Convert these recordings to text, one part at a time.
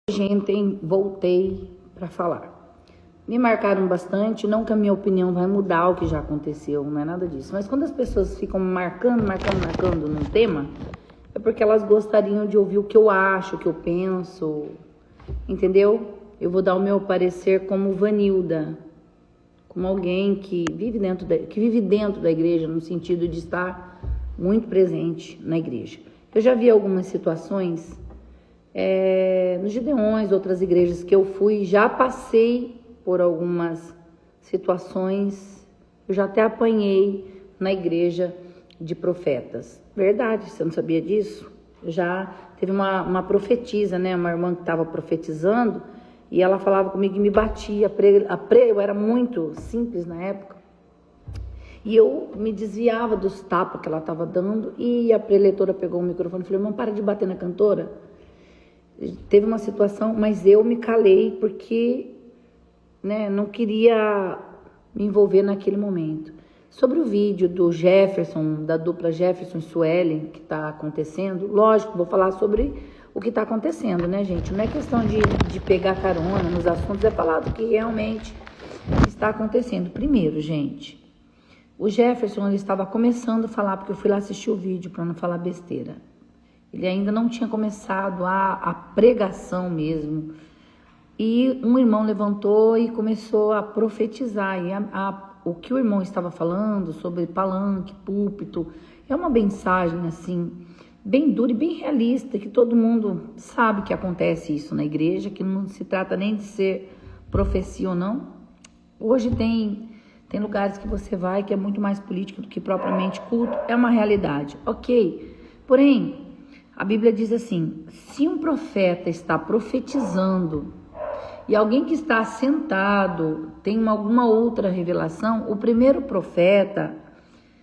Gente, voltei para falar. Me marcaram bastante, não que a minha opinião vai mudar o que já aconteceu, não é nada disso. Mas quando as pessoas ficam marcando num tema, é porque elas gostariam de ouvir o que eu acho, o que eu penso, entendeu? Eu vou dar o meu parecer como Vanilda, como alguém que vive dentro da igreja, no sentido de estar muito presente na igreja. Eu já vi algumas situações nos Gideões, outras igrejas que eu fui, já passei por algumas situações, eu já até apanhei na igreja de profetas. Verdade, você não sabia disso? Já teve uma profetisa, né, uma irmã que estava profetizando, e ela falava comigo e me batia, eu era muito simples na época, e eu me desviava dos tapas que ela estava dando, e a preletora pegou o microfone e falou: irmão, para de bater na cantora. Teve uma situação, mas eu me calei porque, né, não queria me envolver naquele momento. Sobre o vídeo do Jefferson, da dupla Jefferson e Suelen, que está acontecendo, lógico, vou falar sobre o que está acontecendo, né, gente? Não é questão de pegar carona nos assuntos, é falar do que realmente está acontecendo. Primeiro, gente, o Jefferson, ele estava começando a falar, porque eu fui lá assistir o vídeo para não falar besteira. Ele ainda não tinha começado a pregação mesmo. E um irmão levantou e começou a profetizar. E o que o irmão estava falando sobre palanque, púlpito, é uma mensagem assim, bem dura e bem realista, que todo mundo sabe que acontece isso na igreja, que não se trata nem de ser profecia ou não. Hoje tem lugares que você vai que é muito mais político do que propriamente culto. É uma realidade, ok? Porém, a Bíblia diz assim: se um profeta está profetizando e alguém que está sentado tem alguma outra revelação, o primeiro profeta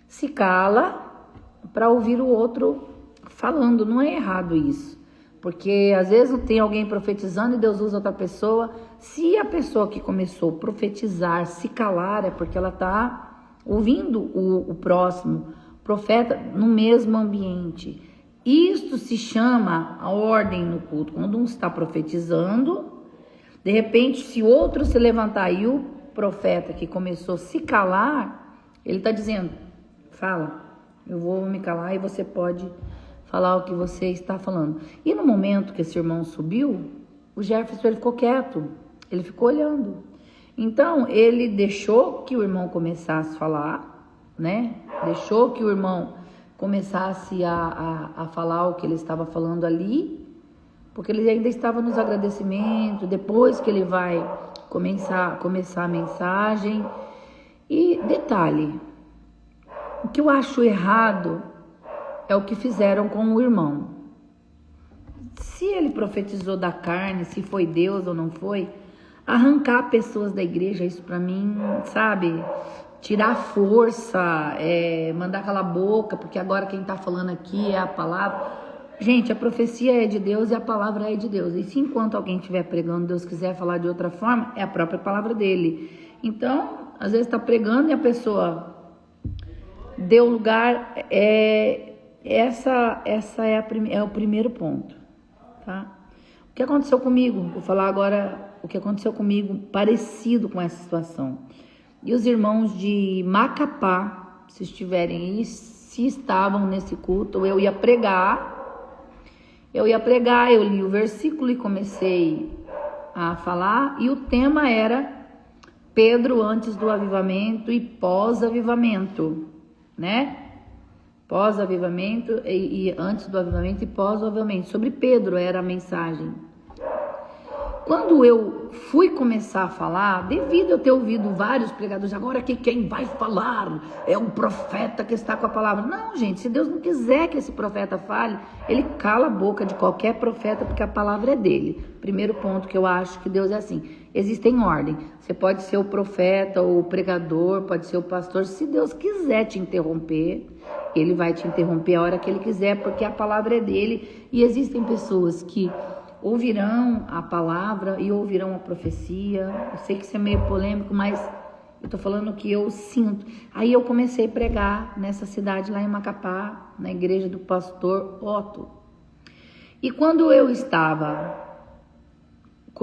se cala para ouvir o outro falando. Não é errado isso, porque às vezes tem alguém profetizando e Deus usa outra pessoa. Se a pessoa que começou a profetizar se calar, é porque ela está ouvindo o próximo profeta no mesmo ambiente. Isto se chama a ordem no culto. Quando um está profetizando, de repente, se outro se levantar e o profeta que começou a se calar, ele está dizendo: fala, eu vou me calar e você pode falar o que você está falando. E no momento que esse irmão subiu, o Jefferson, ele ficou quieto, ele ficou olhando. Então, ele deixou que o irmão começasse a falar, né? Deixou que o irmão começasse a falar o que ele estava falando ali, porque ele ainda estava nos agradecimentos, depois que ele vai começar a mensagem. E detalhe, o que eu acho errado é o que fizeram com o irmão. Se ele profetizou da carne, se foi Deus ou não foi, arrancar pessoas da igreja, isso para mim, sabe, tirar a força, mandar calar a boca, porque agora quem está falando aqui é a palavra. Gente, a profecia é de Deus e a palavra é de Deus. E se enquanto alguém estiver pregando, Deus quiser falar de outra forma, é a própria palavra dele. Então, às vezes está pregando e a pessoa deu lugar. Essa é o primeiro ponto, tá? O que aconteceu comigo? Vou falar agora o que aconteceu comigo parecido com essa situação. E os irmãos de Macapá, se estiverem aí, se estavam nesse culto, eu ia pregar, eu li o versículo e comecei a falar, e o tema era Pedro antes do avivamento e pós-avivamento, né? Pós-avivamento e antes do avivamento e pós-avivamento. Sobre Pedro era a mensagem. Quando eu fui começar a falar, devido a eu ter ouvido vários pregadores, agora que quem vai falar é um profeta que está com a palavra. Não, gente, se Deus não quiser que esse profeta fale, ele cala a boca de qualquer profeta, porque a palavra é dele. Primeiro ponto que eu acho que Deus é assim. Existem ordem. Você pode ser o profeta ou o pregador, pode ser o pastor. Se Deus quiser te interromper, ele vai te interromper a hora que ele quiser, porque a palavra é dele. E existem pessoas que ouvirão a palavra e ouvirão a profecia. Eu sei que isso é meio polêmico, mas eu tô falando o que eu sinto. Aí eu comecei a pregar nessa cidade lá em Macapá, na igreja do pastor Otto. E quando eu estava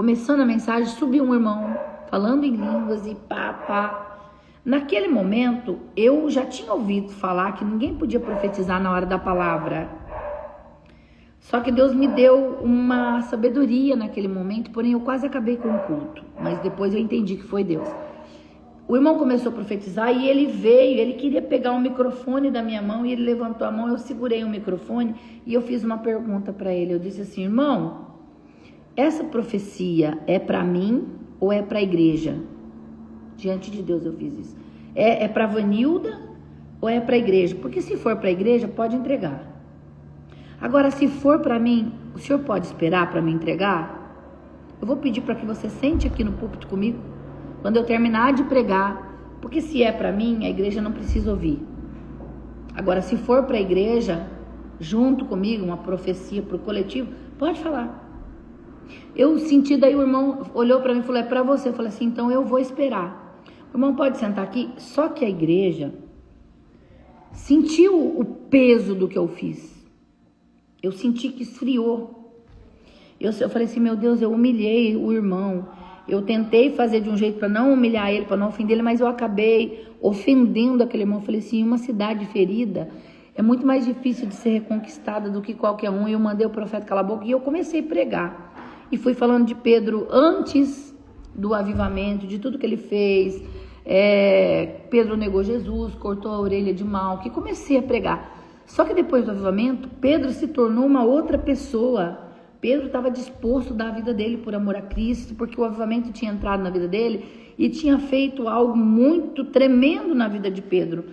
começando a mensagem, subiu um irmão falando em línguas e pá. Naquele momento, eu já tinha ouvido falar que ninguém podia profetizar na hora da palavra. Só que Deus me deu uma sabedoria naquele momento, porém eu quase acabei com o culto. Mas depois eu entendi que foi Deus. O irmão começou a profetizar e ele veio, ele queria pegar o microfone da minha mão e ele levantou a mão, eu segurei o microfone e eu fiz uma pergunta para ele. Eu disse assim, irmão, essa profecia é para mim ou é para a igreja? Diante de Deus eu fiz isso. É para Vanilda ou é para a igreja? Porque se for para a igreja, pode entregar. Agora, se for para mim, o senhor pode esperar para me entregar? Eu vou pedir para que você sente aqui no púlpito comigo, quando eu terminar de pregar, porque se é para mim, a igreja não precisa ouvir. Agora, se for para a igreja, junto comigo, uma profecia para o coletivo, pode falar. Eu senti, daí o irmão olhou para mim e falou, é para você. Eu falei assim, então eu vou esperar. O irmão pode sentar aqui, só que a igreja sentiu o peso do que eu fiz. Eu senti que esfriou. Eu falei assim, meu Deus, eu humilhei o irmão. Eu tentei fazer de um jeito para não humilhar ele, para não ofender ele, mas eu acabei ofendendo aquele irmão. Eu falei assim, uma cidade ferida é muito mais difícil de ser reconquistada do que qualquer um. E eu mandei o profeta calar a boca e eu comecei a pregar. E fui falando de Pedro antes do avivamento, de tudo que ele fez. Pedro negou Jesus, cortou a orelha de Malco, e comecei a pregar. Só que depois do avivamento, Pedro se tornou uma outra pessoa. Pedro estava disposto a dar a vida dele por amor a Cristo, porque o avivamento tinha entrado na vida dele e tinha feito algo muito tremendo na vida de Pedro.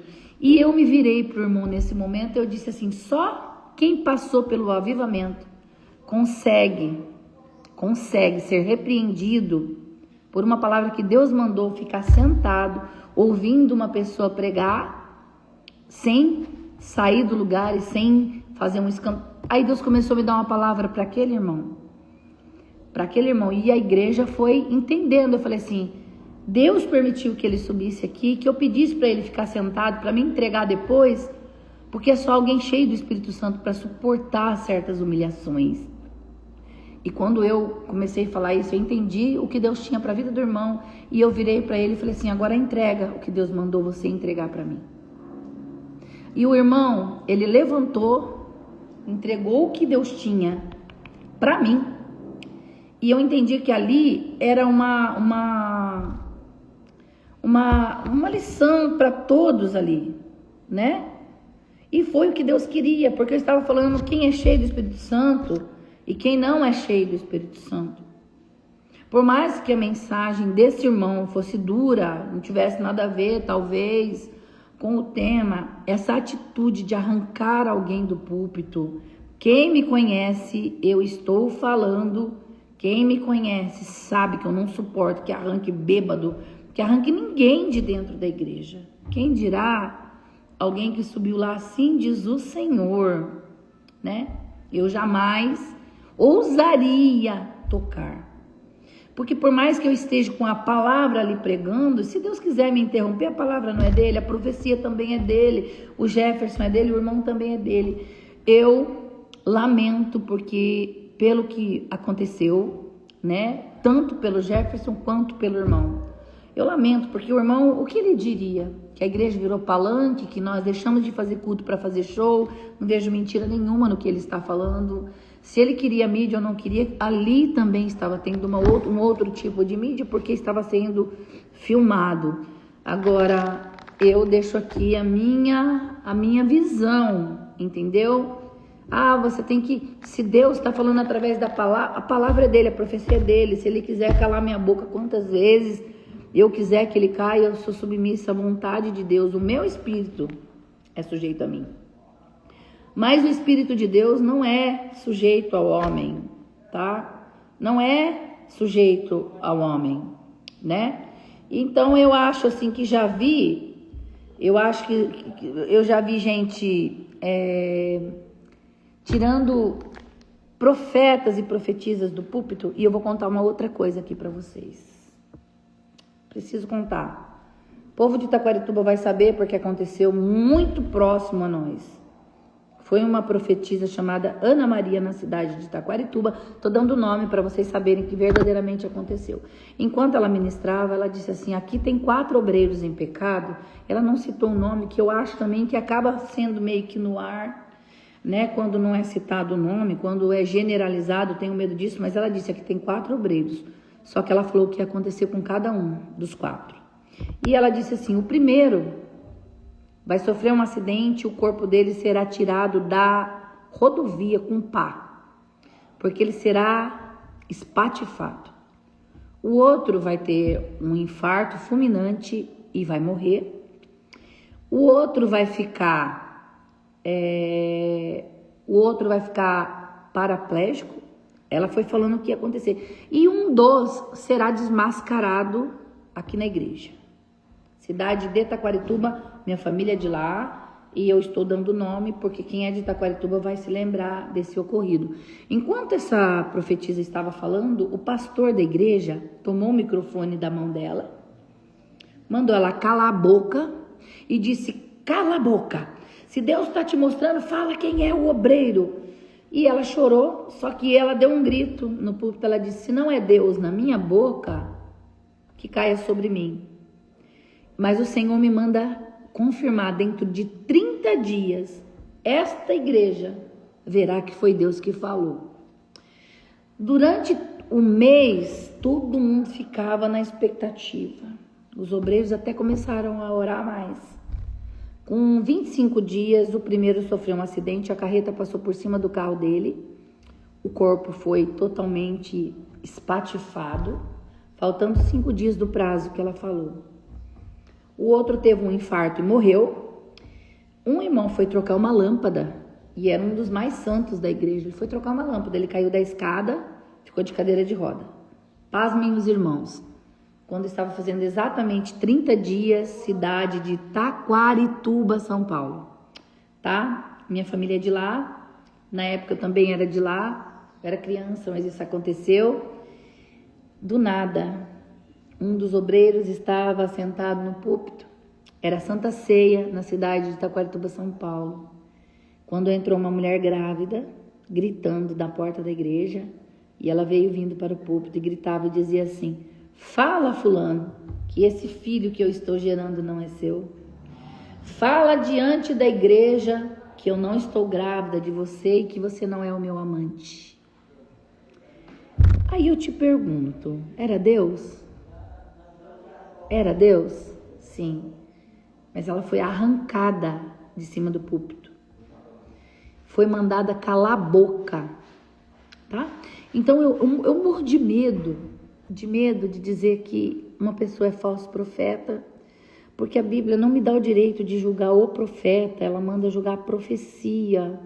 E eu me virei para o irmão nesse momento e eu disse assim, só quem passou pelo avivamento consegue ser repreendido por uma palavra que Deus mandou, ficar sentado, ouvindo uma pessoa pregar, sem sair do lugar e sem fazer um escândalo. Aí Deus começou a me dar uma palavra para aquele irmão. E a igreja foi entendendo. Eu falei assim, Deus permitiu que ele subisse aqui, que eu pedisse para ele ficar sentado, para me entregar depois, porque é só alguém cheio do Espírito Santo para suportar certas humilhações. E quando eu comecei a falar isso, eu entendi o que Deus tinha para a vida do irmão. E eu virei para ele e falei assim, agora entrega o que Deus mandou você entregar para mim. E o irmão, ele levantou, entregou o que Deus tinha para mim. E eu entendi que ali era uma lição para todos ali, né? E foi o que Deus queria, porque eu estava falando quem é cheio do Espírito Santo e quem não é cheio do Espírito Santo. Por mais que a mensagem desse irmão fosse dura, não tivesse nada a ver, talvez, com o tema, essa atitude de arrancar alguém do púlpito. Quem me conhece, eu estou falando. Quem me conhece sabe que eu não suporto que arranque bêbado, que arranque ninguém de dentro da igreja. Quem dirá alguém que subiu lá, assim diz o Senhor, né? Eu jamais ousaria tocar. Porque por mais que eu esteja com a palavra ali pregando, se Deus quiser me interromper, a palavra não é dele, a profecia também é dele, o Jefferson é dele, o irmão também é dele. Eu lamento porque pelo que aconteceu, né? Tanto pelo Jefferson quanto pelo irmão. Eu lamento porque o irmão, o que ele diria? Que a igreja virou palanque, que nós deixamos de fazer culto para fazer show. Não vejo mentira nenhuma no que ele está falando. Se ele queria mídia ou não queria, ali também estava tendo um outro tipo de mídia, porque estava sendo filmado. Agora, eu deixo aqui a minha visão, entendeu? Você tem que, se Deus está falando através da palavra, a palavra é dele, a profecia é dele. Se ele quiser calar minha boca quantas vezes eu quiser que ele caia, eu sou submissa à vontade de Deus. O meu espírito é sujeito a mim. Mas o Espírito de Deus não é sujeito ao homem, tá? Não é sujeito ao homem, né? Então eu acho assim que eu já vi gente tirando profetas e profetisas do púlpito, e eu vou contar uma outra coisa aqui para vocês. Preciso contar. O povo de Itaquarituba vai saber porque aconteceu muito próximo a nós. foi uma profetisa chamada Ana Maria, na cidade de Taquarituba. Estou dando nome para vocês saberem que verdadeiramente aconteceu. Enquanto ela ministrava, ela disse assim: aqui tem 4 obreiros em pecado. Ela não citou um nome que eu acho também que acaba sendo meio que no ar, né? Quando não é citado o nome, quando é generalizado, tenho medo disso, mas ela disse: aqui tem 4 obreiros. Só que ela falou o que ia acontecer com cada um dos 4. E ela disse assim: o primeiro vai sofrer um acidente, o corpo dele será tirado da rodovia com pá, porque ele será espatifado. O outro vai ter um infarto fulminante e vai morrer. O outro vai ficar paraplégico. Ela foi falando o que ia acontecer. E um dos será desmascarado aqui na igreja. Cidade de Taquarituba, minha família é de lá, e eu estou dando nome porque quem é de Taquarituba vai se lembrar desse ocorrido. Enquanto essa profetisa estava falando, o pastor da igreja tomou o microfone da mão dela, mandou ela calar a boca e disse: cala a boca, se Deus está te mostrando, fala quem é o obreiro. E ela chorou, só que ela deu um grito no púlpito, ela disse: se não é Deus na minha boca, que caia sobre mim. Mas o Senhor me manda confirmar dentro de 30 dias, esta igreja verá que foi Deus que falou. Durante o mês, todo mundo ficava na expectativa. Os obreiros até começaram a orar mais. Com 25 dias, o primeiro sofreu um acidente, a carreta passou por cima do carro dele, o corpo foi totalmente espatifado, faltando 5 dias do prazo que ela falou. O outro teve um infarto e morreu. Um irmão foi trocar uma lâmpada, e era um dos mais santos da igreja. Ele foi trocar uma lâmpada, ele caiu da escada, ficou de cadeira de roda. Pasmem os irmãos. Quando estava fazendo exatamente 30 dias, cidade de Taquarituba, São Paulo. Tá? Minha família é de lá. Na época eu também era de lá. Eu era criança, mas isso aconteceu. Do nada, um dos obreiros estava sentado no púlpito. Era Santa Ceia, na cidade de Taquarituba, São Paulo. Quando entrou uma mulher grávida, gritando da porta da igreja, e ela veio vindo para o púlpito e gritava e dizia assim: fala, fulano, que esse filho que eu estou gerando não é seu. Fala diante da igreja que eu não estou grávida de você e que você não é o meu amante. Aí eu te pergunto, era Deus? Era Deus? Sim. Mas ela foi arrancada de cima do púlpito. Foi mandada calar a boca. Tá? Então eu morro de medo de dizer que uma pessoa é falso profeta, porque a Bíblia não me dá o direito de julgar o profeta, ela manda julgar a profecia,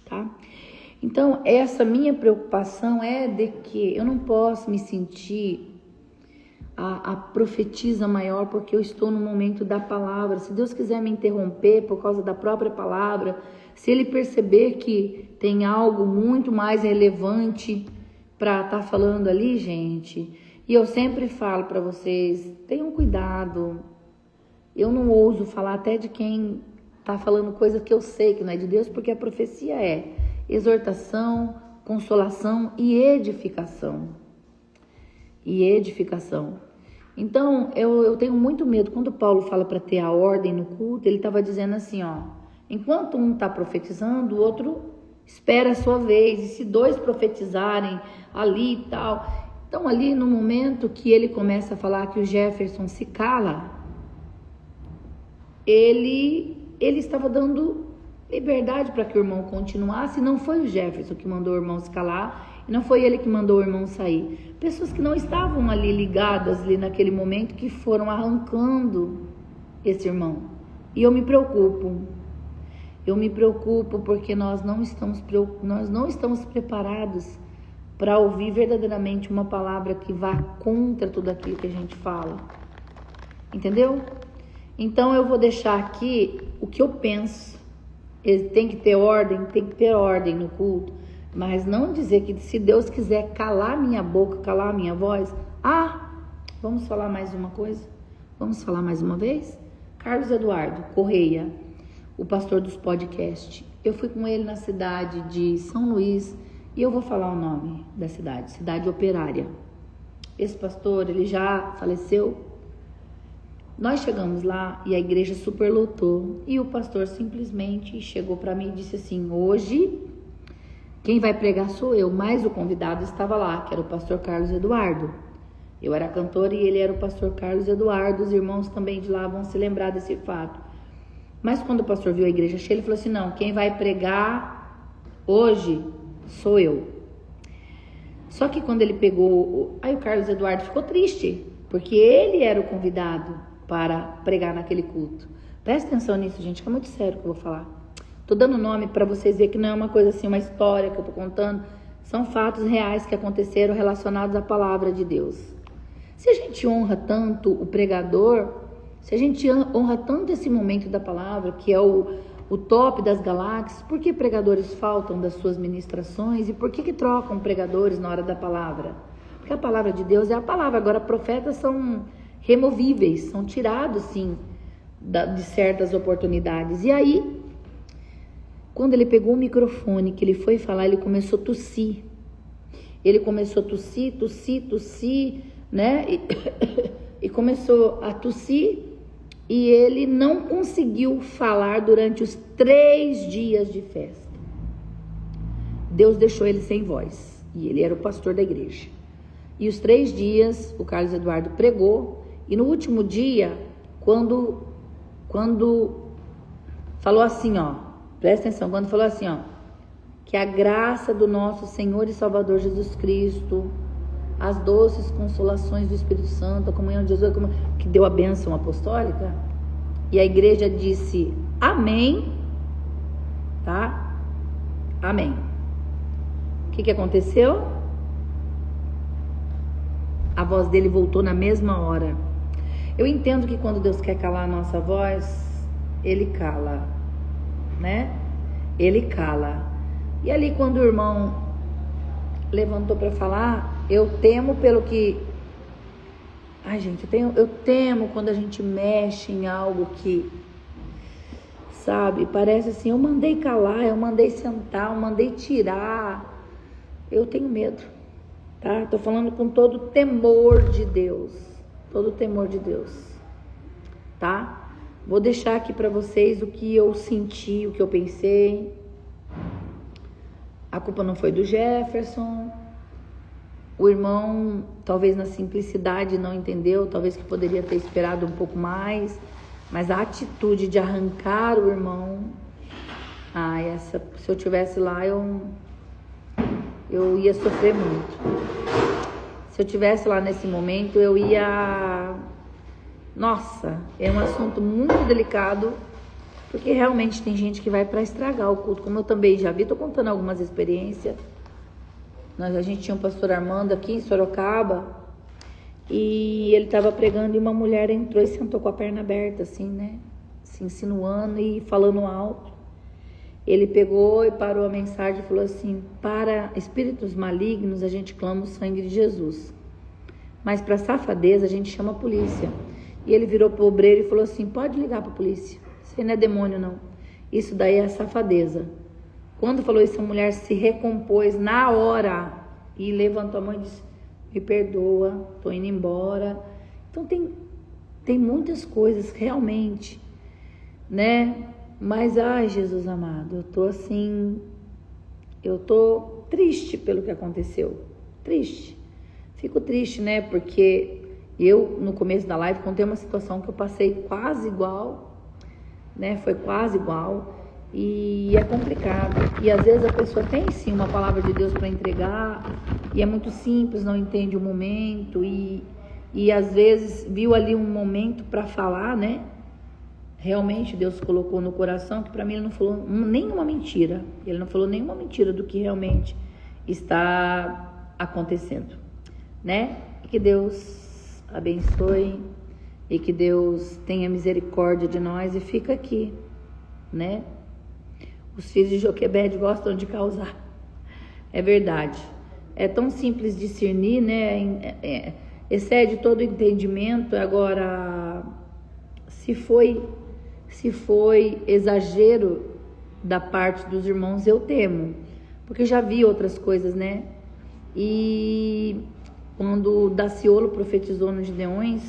tá? Então, essa minha preocupação é de que eu não posso me sentir a profetisa maior porque eu estou no momento da palavra. Se Deus quiser me interromper por causa da própria palavra, se Ele perceber que tem algo muito mais relevante para estar falando ali, gente, e eu sempre falo para vocês, tenham cuidado. Eu não ouso falar até de quem está falando coisa que eu sei que não é de Deus, porque a profecia é exortação, consolação e edificação. Então, eu tenho muito medo. Quando Paulo fala para ter a ordem no culto, ele estava dizendo assim, ó, enquanto um está profetizando, o outro espera a sua vez. E se 2 profetizarem ali e tal. Então, ali no momento que ele começa a falar que o Jefferson se cala, ele estava dando liberdade para que o irmão continuasse. Não foi o Jefferson que mandou o irmão se calar, e não foi ele que mandou o irmão sair. Pessoas que não estavam ali ligadas ali naquele momento, que foram arrancando esse irmão. E eu me preocupo porque nós não estamos preparados para ouvir verdadeiramente uma palavra que vá contra tudo aquilo que a gente fala. Entendeu? Então eu vou deixar aqui o que eu penso. Tem que ter ordem no culto, mas não dizer que se Deus quiser calar minha boca, calar minha voz, vamos falar mais uma coisa? Vamos falar mais uma vez? Carlos Eduardo Correia, o pastor dos podcasts, eu fui com ele na cidade de São Luís, e eu vou falar o nome da cidade, Cidade Operária. Esse pastor, ele já faleceu. Nós chegamos lá e a igreja superlotou, e o pastor simplesmente chegou para mim e disse assim: hoje quem vai pregar sou eu, mas o convidado estava lá, que era o pastor Carlos Eduardo. Eu era cantora e ele era o pastor Carlos Eduardo. Os irmãos também de lá vão se lembrar desse fato. Mas quando o pastor viu a igreja cheia, ele falou assim: não, quem vai pregar hoje sou eu. Só que quando ele pegou, aí o Carlos Eduardo ficou triste, porque ele era o convidado para pregar naquele culto. Presta atenção nisso, gente, que é muito sério o que eu vou falar. Tô dando nome para vocês verem que não é uma coisa assim, uma história que eu tô contando. São fatos reais que aconteceram relacionados à palavra de Deus. Se a gente honra tanto o pregador, se a gente honra tanto esse momento da palavra, que é o top das galáxias, por que pregadores faltam das suas ministrações? E por que trocam pregadores na hora da palavra? Porque a palavra de Deus é a palavra. Agora, profetas são removíveis, são tirados, sim, de certas oportunidades. E aí, quando ele pegou o microfone, que ele foi falar, ele começou a tossir. Ele começou a tossir, né? E começou a tossir, e ele não conseguiu falar durante os 3 dias de festa. Deus deixou ele sem voz, e ele era o pastor da igreja. E os 3 dias o Carlos Eduardo pregou, e no último dia, quando falou assim, ó, presta atenção, quando falou assim, ó, que a graça do nosso Senhor e Salvador Jesus Cristo, as doces consolações do Espírito Santo, a comunhão de Jesus, que deu a bênção apostólica, e a igreja disse amém, tá? Amém. O que aconteceu? A voz dele voltou na mesma hora. Eu entendo que quando Deus quer calar a nossa voz, ele cala, né? Ele cala. E ali quando o irmão levantou para falar, eu temo pelo que... Ai, gente, eu temo quando a gente mexe em algo que, sabe, parece assim, eu mandei calar, eu mandei sentar, eu mandei tirar. Eu tenho medo, tá? Tô falando com todo o temor de Deus, todo o temor de Deus, tá? Vou deixar aqui para vocês o que eu senti, o que eu pensei. A culpa não foi do Jefferson. O irmão, talvez na simplicidade, não entendeu, talvez que poderia ter esperado um pouco mais, mas a atitude de arrancar o irmão, se eu tivesse lá, eu ia sofrer muito. Se eu tivesse lá nesse momento, eu ia... Nossa, é um assunto muito delicado, porque realmente tem gente que vai para estragar o culto, como eu também já vi, tô contando algumas experiências. A gente tinha um pastor Armando aqui em Sorocaba, e ele estava pregando e uma mulher entrou e sentou com a perna aberta, assim, né? Se insinuando e falando alto. Ele pegou e parou a mensagem e falou assim: para espíritos malignos a gente clama o sangue de Jesus, mas para safadeza a gente chama a polícia. E ele virou pro obreiro e falou assim: pode ligar para a polícia, isso aí não é demônio não, isso daí é safadeza. Quando falou isso, a mulher se recompôs na hora e levantou a mão e disse: me perdoa, tô indo embora. Então tem muitas coisas realmente, né? Mas, ai, Jesus amado, eu tô assim, eu tô triste pelo que aconteceu, triste. Fico triste, né? Porque eu, no começo da live, contei uma situação que eu passei quase igual, né? Foi quase igual. E é complicado, e às vezes a pessoa tem sim uma palavra de Deus para entregar, e é muito simples, não entende o momento, e às vezes viu ali um momento para falar, né? Realmente Deus colocou no coração, que para mim ele não falou nenhuma mentira, ele não falou nenhuma mentira do que realmente está acontecendo, né? E que Deus abençoe, e que Deus tenha misericórdia de nós, e fica aqui, né? Os filhos de Joquebede gostam de causar. É verdade. É tão simples discernir, né? Excede todo o entendimento. Agora, se foi exagero, da parte dos irmãos eu temo, porque já vi outras coisas, né? E quando Daciolo profetizou nos Gideões,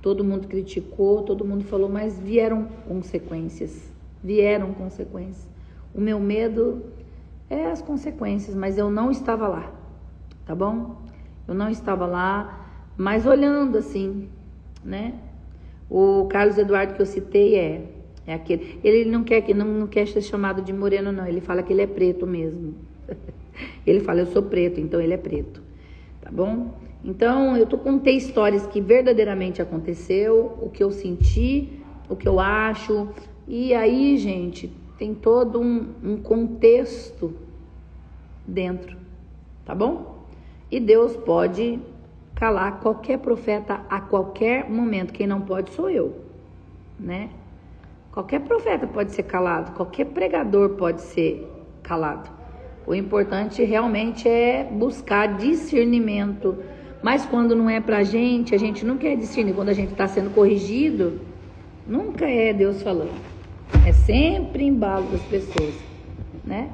todo mundo criticou, todo mundo falou, mas vieram consequências. O meu medo é as consequências, mas eu não estava lá, tá bom? Eu não estava lá, mas olhando assim, né? O Carlos Eduardo que eu citei é aquele. Ele não quer ser chamado de moreno, não. Ele fala que ele é preto mesmo. Ele fala, eu sou preto, então ele é preto, tá bom? Então, eu contei histórias que verdadeiramente aconteceu, o que eu senti, o que eu acho, e aí, gente, tem todo um contexto dentro, tá bom? E Deus pode calar qualquer profeta a qualquer momento, quem não pode sou eu, né? Qualquer profeta pode ser calado, qualquer pregador pode ser calado. O importante realmente é buscar discernimento. Mas quando não é pra gente, a gente não quer discernir. Quando a gente está sendo corrigido, nunca é Deus falando. É sempre embalo das pessoas, né?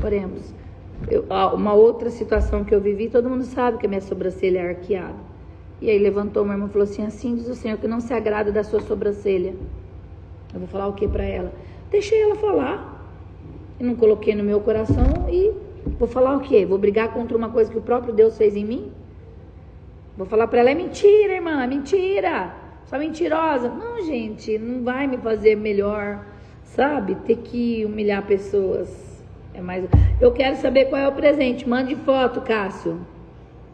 Oremos. Uma outra situação que eu vivi, todo mundo sabe que a minha sobrancelha é arqueada. E aí levantou uma irmã e falou assim diz o Senhor, que não se agrada da sua sobrancelha. Eu vou falar o que pra ela? Deixei ela falar. Eu não coloquei no meu coração e vou falar o quê? Vou brigar contra uma coisa que o próprio Deus fez em mim? Vou falar pra ela, é mentira, irmã, é mentira. Só mentirosa. Não, gente, não vai me fazer melhor, sabe? Ter que humilhar pessoas. É mais. Eu quero saber qual é o presente. Mande foto, Cássio.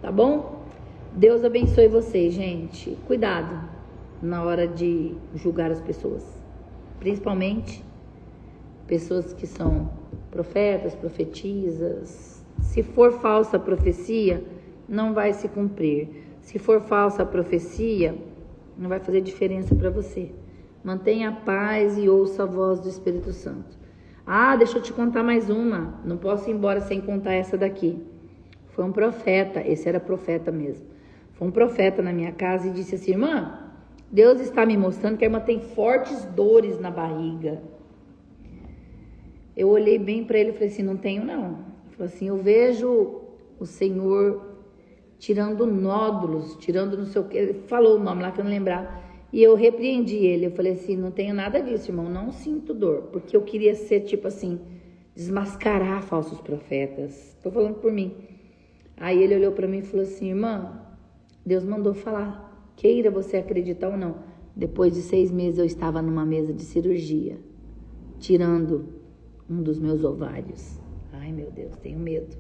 Tá bom? Deus abençoe vocês, gente. Cuidado na hora de julgar as pessoas. Principalmente pessoas que são profetas, profetisas. Se for falsa a profecia, não vai se cumprir. Se for falsa a profecia, não vai fazer diferença para você. Mantenha a paz e ouça a voz do Espírito Santo. Ah, deixa eu te contar mais uma. Não posso ir embora sem contar essa daqui. Foi um profeta, esse era profeta mesmo. Foi um profeta na minha casa e disse assim, irmã, Deus está me mostrando que a irmã tem fortes dores na barriga. Eu olhei bem para ele e falei assim, não tenho não. Ele falou assim, eu vejo o Senhor tirando nódulos, tirando não sei o que. Ele falou o nome lá que eu não lembrava. E eu repreendi ele. Eu falei assim, não tenho nada disso, irmão. Não sinto dor. Porque eu queria ser tipo assim, desmascarar falsos profetas. Estou falando por mim. Aí ele olhou para mim e falou assim, irmã, Deus mandou falar. Queira você acreditar ou não. Depois de 6 meses eu estava numa mesa de cirurgia, tirando um dos meus ovários. Ai, meu Deus, tenho medo.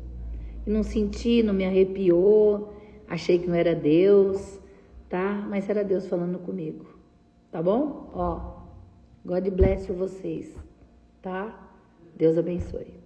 E não senti, não me arrepiou. Achei que não era Deus, tá? Mas era Deus falando comigo. Tá bom? Ó, God bless vocês, tá? Deus abençoe.